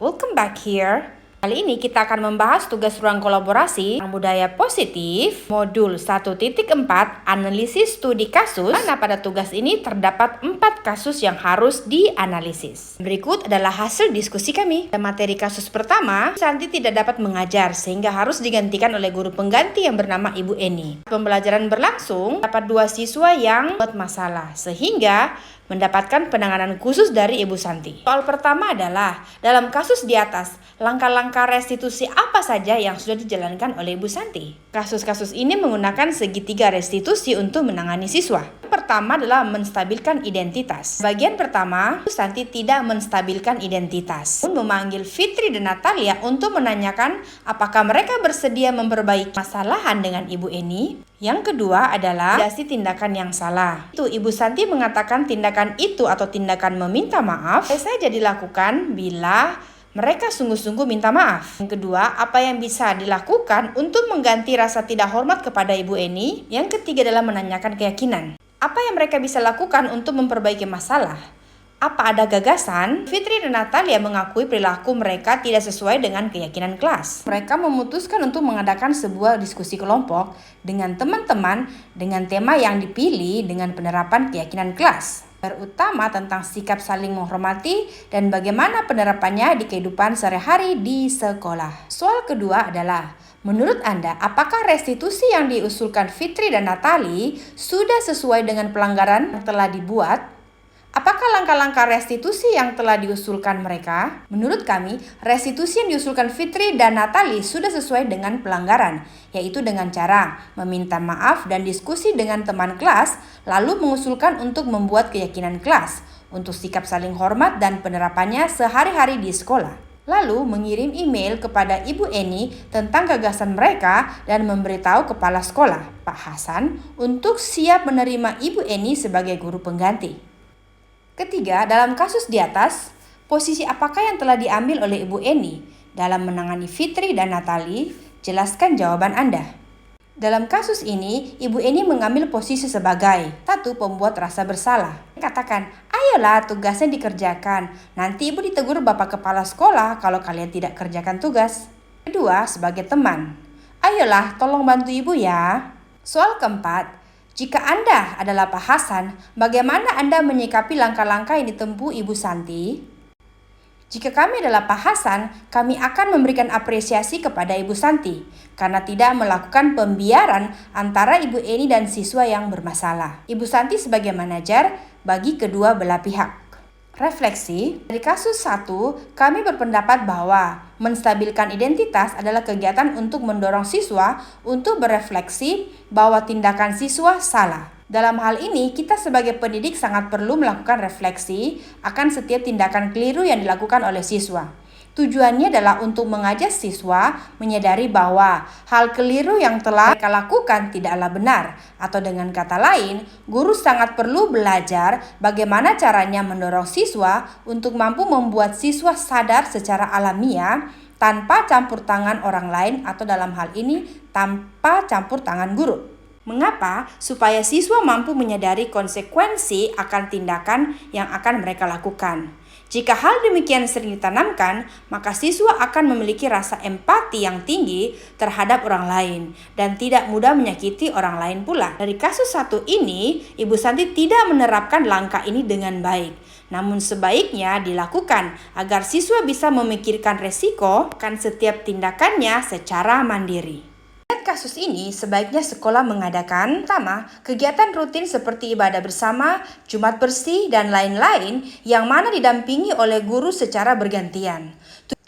Welcome back here. Kali ini kita akan membahas tugas ruang kolaborasi budaya positif modul 1.4 analisis studi kasus. Karena pada tugas ini terdapat 4 kasus yang harus dianalisis. Berikut adalah hasil diskusi kami. Materi kasus pertama, Santi tidak dapat mengajar sehingga harus digantikan oleh guru pengganti yang bernama Ibu Eni. Pembelajaran berlangsung, dapat 2 siswa yang buat masalah sehingga mendapatkan penanganan khusus dari Ibu Santi. Soal pertama adalah, dalam kasus di atas, langkah-langkah restitusi apa saja yang sudah dijalankan oleh Ibu Santi? Kasus-kasus ini menggunakan segitiga restitusi untuk menangani siswa. Pertama adalah menstabilkan identitas. Bagian pertama, Ibu Santi tidak menstabilkan identitas. Memanggil Fitri dan Natalia untuk menanyakan apakah mereka bersedia memperbaiki masalahan dengan Ibu Eni. Yang kedua adalah validasi tindakan yang salah. Itu Ibu Santi mengatakan tindakan itu atau tindakan meminta maaf saja dilakukan bila mereka sungguh-sungguh minta maaf. Yang kedua, apa yang bisa dilakukan untuk mengganti rasa tidak hormat kepada Ibu Eni. Yang ketiga adalah menanyakan keyakinan. Apa yang mereka bisa lakukan untuk memperbaiki masalah? Apa ada gagasan? Fitri dan Natalia mengakui perilaku mereka tidak sesuai dengan keyakinan kelas. Mereka memutuskan untuk mengadakan sebuah diskusi kelompok dengan teman-teman dengan tema yang dipilih dengan penerapan keyakinan kelas. Terutama tentang sikap saling menghormati dan bagaimana penerapannya di kehidupan sehari-hari di sekolah. Soal kedua adalah, menurut Anda, apakah restitusi yang diusulkan Fitri dan Natali sudah sesuai dengan pelanggaran yang telah dibuat? Apakah langkah-langkah restitusi yang telah diusulkan mereka? Menurut kami, restitusi yang diusulkan Fitri dan Natali sudah sesuai dengan pelanggaran, yaitu dengan cara meminta maaf dan diskusi dengan teman kelas, lalu mengusulkan untuk membuat keyakinan kelas, untuk sikap saling hormat dan penerapannya sehari-hari di sekolah. Lalu mengirim email kepada Ibu Eni tentang gagasan mereka dan memberitahu kepala sekolah, Pak Hasan, untuk siap menerima Ibu Eni sebagai guru pengganti. Ketiga, dalam kasus di atas, posisi apakah yang telah diambil oleh Ibu Eni dalam menangani Fitri dan Natali? Jelaskan jawaban Anda. Dalam kasus ini, Ibu Eni mengambil posisi sebagai satu, pembuat rasa bersalah. Katakan, ayolah tugasnya dikerjakan. Nanti Ibu ditegur Bapak Kepala Sekolah kalau kalian tidak kerjakan tugas. Kedua, sebagai teman. Ayolah, tolong bantu Ibu ya. Soal keempat, jika Anda adalah Pak Hasan, bagaimana Anda menyikapi langkah-langkah yang ditempuh Ibu Santi? Jika kami adalah Pak Hasan, kami akan memberikan apresiasi kepada Ibu Santi karena tidak melakukan pembiaran antara Ibu Eni dan siswa yang bermasalah. Ibu Santi sebagai manajer bagi kedua belah pihak. Refleksi, dari kasus 1, kami berpendapat bahwa menstabilkan identitas adalah kegiatan untuk mendorong siswa untuk berefleksi bahwa tindakan siswa salah. Dalam hal ini, kita sebagai pendidik sangat perlu melakukan refleksi akan setiap tindakan keliru yang dilakukan oleh siswa. Tujuannya adalah untuk mengajak siswa menyadari bahwa hal keliru yang telah mereka lakukan tidaklah benar. Atau dengan kata lain, guru sangat perlu belajar bagaimana caranya mendorong siswa untuk mampu membuat siswa sadar secara alamiah tanpa campur tangan orang lain atau dalam hal ini tanpa campur tangan guru. Mengapa? Supaya siswa mampu menyadari konsekuensi akan tindakan yang akan mereka lakukan. Jika hal demikian sering ditanamkan, maka siswa akan memiliki rasa empati yang tinggi terhadap orang lain dan tidak mudah menyakiti orang lain pula. Dari kasus 1 ini, Ibu Santi tidak menerapkan langkah ini dengan baik. Namun sebaiknya dilakukan agar siswa bisa memikirkan resiko akan setiap tindakannya secara mandiri. Kasus ini sebaiknya sekolah mengadakan pertama, kegiatan rutin seperti ibadah bersama, Jumat bersih, dan lain-lain yang mana didampingi oleh guru secara bergantian.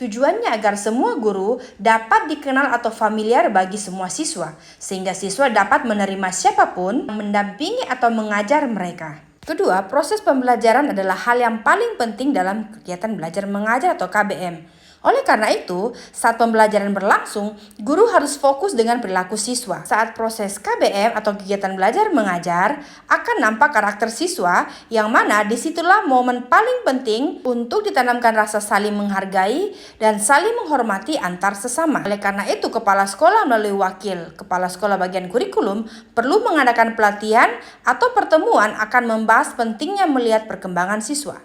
Tujuannya agar semua guru dapat dikenal atau familiar bagi semua siswa, sehingga siswa dapat menerima siapapun yang mendampingi atau mengajar mereka. Kedua, proses pembelajaran adalah hal yang paling penting dalam kegiatan belajar mengajar atau KBM. Oleh karena itu, saat pembelajaran berlangsung, guru harus fokus dengan perilaku siswa. Saat proses KBM atau kegiatan belajar mengajar, akan nampak karakter siswa yang mana disitulah momen paling penting untuk ditanamkan rasa saling menghargai dan saling menghormati antar sesama. Oleh karena itu, kepala sekolah melalui wakil kepala sekolah bagian kurikulum perlu mengadakan pelatihan atau pertemuan akan membahas pentingnya melihat perkembangan siswa.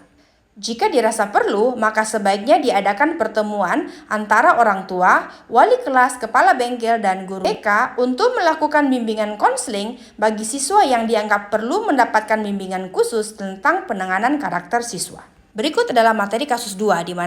Jika dirasa perlu, maka sebaiknya diadakan pertemuan antara orang tua, wali kelas, kepala bengkel, dan guru BK untuk melakukan bimbingan konseling bagi siswa yang dianggap perlu mendapatkan bimbingan khusus tentang penanganan karakter siswa. Berikut adalah materi kasus 2 di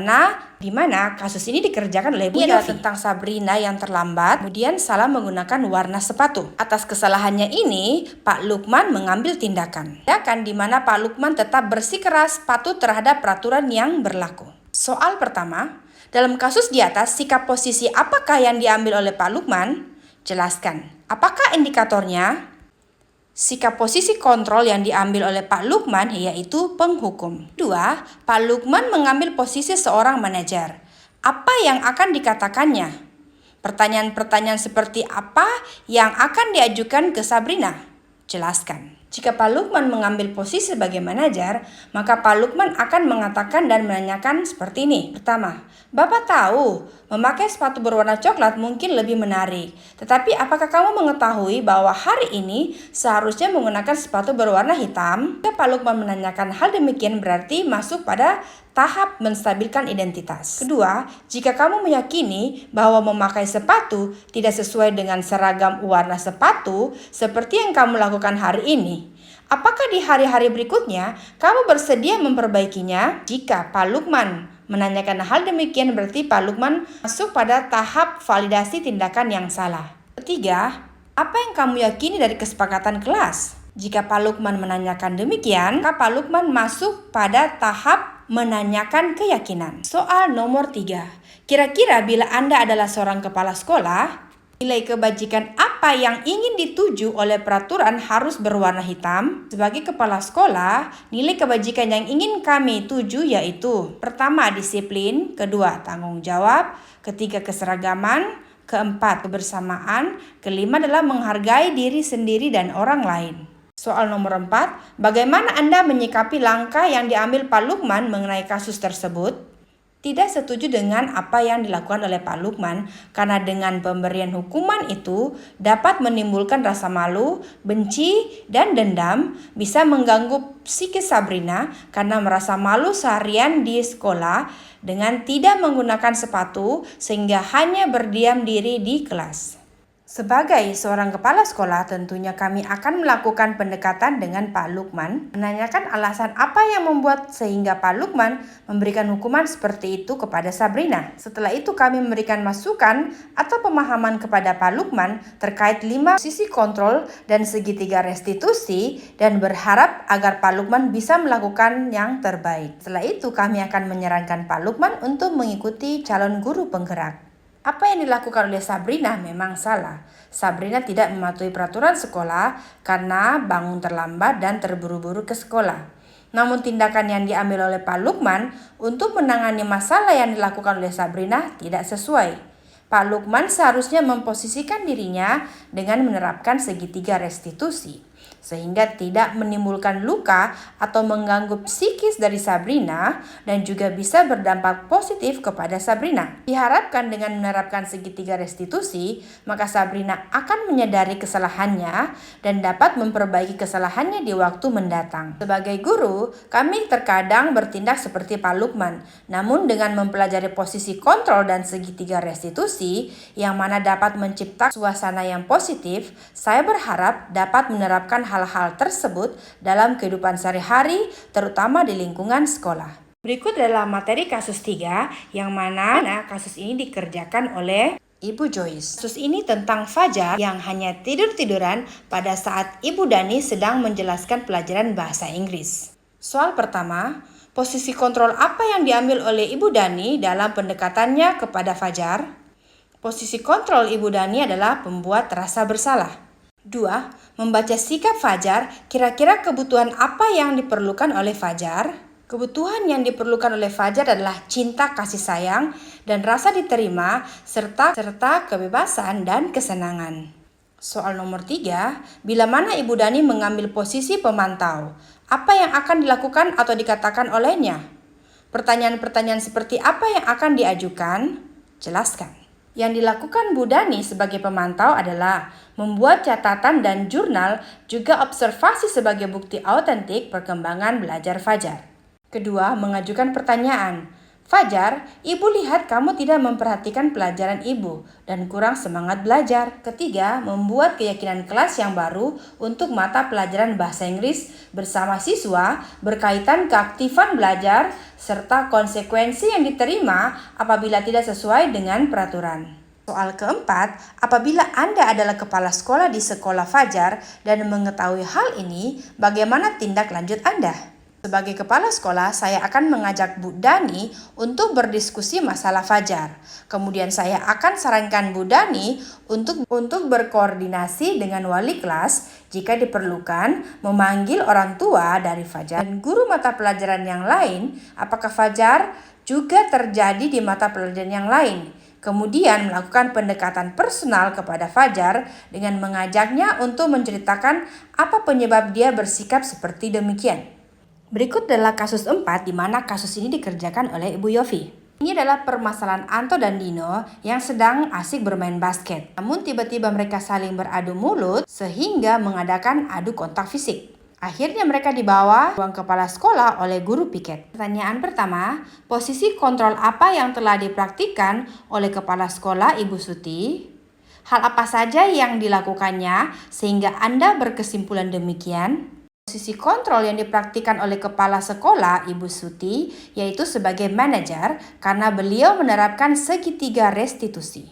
mana kasus ini dikerjakan oleh Bu Yofi tentang Sabrina yang terlambat kemudian salah menggunakan warna sepatu. Atas kesalahannya ini, Pak Lukman mengambil tindakan. Tindakan di mana Pak Lukman tetap bersikeras patuh terhadap peraturan yang berlaku. Soal pertama, dalam kasus di atas, sikap posisi apakah yang diambil oleh Pak Lukman? Jelaskan. Apakah indikatornya? Sikap posisi kontrol yang diambil oleh Pak Lukman yaitu penghukum. 2. Pak Lukman mengambil posisi seorang manajer. Apa yang akan dikatakannya? Pertanyaan-pertanyaan seperti apa yang akan diajukan ke Sabrina? Jelaskan. Jika Pak Lukman mengambil posisi sebagai manajer, maka Pak Lukman akan mengatakan dan menanyakan seperti ini. Pertama, Bapak tahu memakai sepatu berwarna coklat mungkin lebih menarik. Tetapi apakah kamu mengetahui bahwa hari ini seharusnya menggunakan sepatu berwarna hitam? Jika Pak Lukman menanyakan hal demikian berarti masuk pada tahap menstabilkan identitas. Kedua, jika kamu meyakini bahwa memakai sepatu tidak sesuai dengan seragam warna sepatu seperti yang kamu lakukan hari ini, apakah di hari-hari berikutnya kamu bersedia memperbaikinya? Jika Pak Lukman menanyakan hal demikian berarti Pak Lukman masuk pada tahap validasi tindakan yang salah. Ketiga, apa yang kamu yakini dari kesepakatan kelas? Jika Pak Lukman menanyakan demikian, maka Pak Lukman masuk pada tahap menanyakan keyakinan. Soal nomor 3. Kira-kira bila Anda adalah seorang kepala sekolah, nilai kebajikan apa yang ingin dituju oleh peraturan harus berwarna hitam? Sebagai kepala sekolah, nilai kebajikan yang ingin kami tuju yaitu: pertama, disiplin, kedua, tanggung jawab, ketiga, keseragaman, keempat, kebersamaan, kelima adalah menghargai diri sendiri dan orang lain. Soal nomor 4, bagaimana Anda menyikapi langkah yang diambil Pak Lukman mengenai kasus tersebut? Tidak setuju dengan apa yang dilakukan oleh Pak Lukman karena dengan pemberian hukuman itu dapat menimbulkan rasa malu, benci, dan dendam, bisa mengganggu psikis Sabrina karena merasa malu seharian di sekolah dengan tidak menggunakan sepatu sehingga hanya berdiam diri di kelas. Sebagai seorang kepala sekolah, tentunya kami akan melakukan pendekatan dengan Pak Lukman, menanyakan alasan apa yang membuat sehingga Pak Lukman memberikan hukuman seperti itu kepada Sabrina. Setelah itu kami memberikan masukan atau pemahaman kepada Pak Lukman terkait 5 sisi kontrol dan segitiga restitusi dan berharap agar Pak Lukman bisa melakukan yang terbaik. Setelah itu kami akan menyarankan Pak Lukman untuk mengikuti calon guru penggerak. Apa yang dilakukan oleh Sabrina memang salah. Sabrina tidak mematuhi peraturan sekolah karena bangun terlambat dan terburu-buru ke sekolah. Namun tindakan yang diambil oleh Pak Lukman untuk menangani masalah yang dilakukan oleh Sabrina tidak sesuai. Pak Lukman seharusnya memposisikan dirinya dengan menerapkan segitiga restitusi, sehingga tidak menimbulkan luka atau mengganggu psikis dari Sabrina dan juga bisa berdampak positif kepada Sabrina. Diharapkan dengan menerapkan segitiga restitusi, maka Sabrina akan menyadari kesalahannya dan dapat memperbaiki kesalahannya di waktu mendatang. Sebagai guru, kami terkadang bertindak seperti Pak Lukman, namun dengan mempelajari posisi kontrol dan segitiga restitusi yang mana dapat menciptakan suasana yang positif, saya berharap dapat menerapkan hal-hal tersebut dalam kehidupan sehari-hari, terutama di lingkungan sekolah. Berikut adalah materi kasus 3 yang mana kasus ini dikerjakan oleh Ibu Joyce. Kasus ini tentang Fajar yang hanya tidur-tiduran pada saat Ibu Dani sedang menjelaskan pelajaran bahasa Inggris. Soal pertama, posisi kontrol apa yang diambil oleh Ibu Dani dalam pendekatannya kepada Fajar? Posisi kontrol Ibu Dani adalah membuat rasa bersalah. 2. Membaca sikap Fajar, kira-kira kebutuhan apa yang diperlukan oleh Fajar? Kebutuhan yang diperlukan oleh Fajar adalah cinta kasih sayang dan rasa diterima serta kebebasan dan kesenangan. Soal nomor 3, bila mana Ibu Dani mengambil posisi pemantau, apa yang akan dilakukan atau dikatakan olehnya? Pertanyaan-pertanyaan seperti apa yang akan diajukan? Jelaskan. Yang dilakukan Bu Dani sebagai pemantau adalah membuat catatan dan jurnal, juga observasi sebagai bukti autentik perkembangan belajar Fajar. Kedua, mengajukan pertanyaan. Fajar, ibu lihat kamu tidak memperhatikan pelajaran ibu dan kurang semangat belajar. Ketiga, membuat keyakinan kelas yang baru untuk mata pelajaran bahasa Inggris bersama siswa berkaitan keaktifan belajar serta konsekuensi yang diterima apabila tidak sesuai dengan peraturan. Soal keempat, apabila Anda adalah kepala sekolah di sekolah Fajar dan mengetahui hal ini, bagaimana tindak lanjut Anda? Sebagai kepala sekolah, saya akan mengajak Bu Dani untuk berdiskusi masalah Fajar. Kemudian saya akan sarankan Bu Dani untuk berkoordinasi dengan wali kelas jika diperlukan, memanggil orang tua dari Fajar dan guru mata pelajaran yang lain. Apakah Fajar juga terjadi di mata pelajaran yang lain? Kemudian melakukan pendekatan personal kepada Fajar dengan mengajaknya untuk menceritakan apa penyebab dia bersikap seperti demikian. Berikut adalah kasus 4 di mana kasus ini dikerjakan oleh Ibu Yofi. Ini adalah permasalahan Anto dan Dino yang sedang asik bermain basket. Namun tiba-tiba mereka saling beradu mulut sehingga mengadakan adu kontak fisik. Akhirnya mereka dibawa ruang kepala sekolah oleh guru piket. Pertanyaan pertama, posisi kontrol apa yang telah dipraktikkan oleh kepala sekolah Ibu Suti? Hal apa saja yang dilakukannya sehingga Anda berkesimpulan demikian? Posisi kontrol yang dipraktikkan oleh kepala sekolah Ibu Suti yaitu sebagai manajer karena beliau menerapkan segitiga restitusi.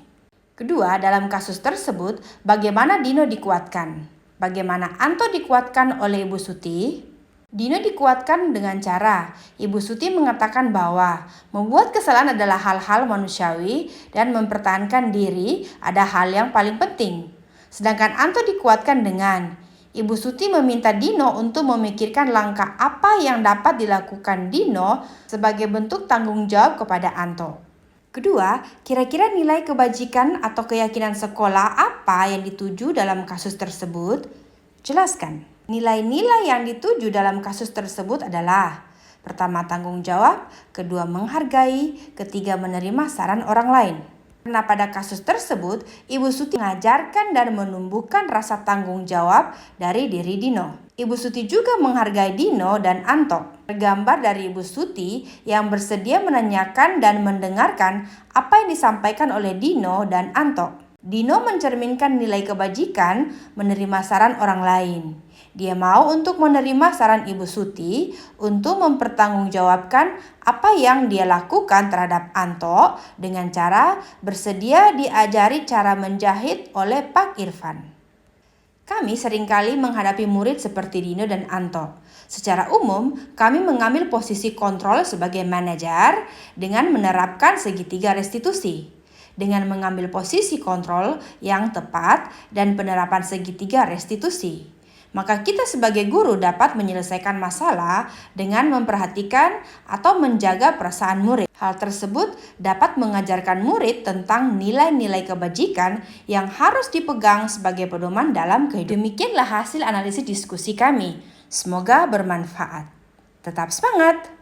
Kedua, dalam kasus tersebut bagaimana Dino dikuatkan? Bagaimana Anto dikuatkan oleh Ibu Suti? Dino dikuatkan dengan cara Ibu Suti mengatakan bahwa membuat kesalahan adalah hal-hal manusiawi dan mempertahankan diri ada hal yang paling penting. Sedangkan Anto dikuatkan dengan Ibu Suti meminta Dino untuk memikirkan langkah apa yang dapat dilakukan Dino sebagai bentuk tanggung jawab kepada Anto. Kedua, kira-kira nilai kebajikan atau keyakinan sekolah apa yang dituju dalam kasus tersebut? Jelaskan. Nilai-nilai yang dituju dalam kasus tersebut adalah: pertama, tanggung jawab, kedua, menghargai, ketiga, menerima saran orang lain. Karena pada kasus tersebut, Ibu Suti mengajarkan dan menumbuhkan rasa tanggung jawab dari diri Dino. Ibu Suti juga menghargai Dino dan Anto. Tergambar dari Ibu Suti yang bersedia menanyakan dan mendengarkan apa yang disampaikan oleh Dino dan Anto. Dino mencerminkan nilai kebajikan menerima saran orang lain. Dia mau untuk menerima saran Ibu Suti untuk mempertanggungjawabkan apa yang dia lakukan terhadap Anto dengan cara bersedia diajari cara menjahit oleh Pak Irfan. Kami seringkali menghadapi murid seperti Dino dan Anto. Secara umum, kami mengambil posisi kontrol sebagai manajer dengan menerapkan segitiga restitusi. Dengan mengambil posisi kontrol yang tepat dan penerapan segitiga restitusi, maka kita sebagai guru dapat menyelesaikan masalah dengan memperhatikan atau menjaga perasaan murid. Hal tersebut dapat mengajarkan murid tentang nilai-nilai kebajikan yang harus dipegang sebagai pedoman dalam kehidupan. Demikianlah hasil analisis diskusi kami. Semoga bermanfaat. Tetap semangat!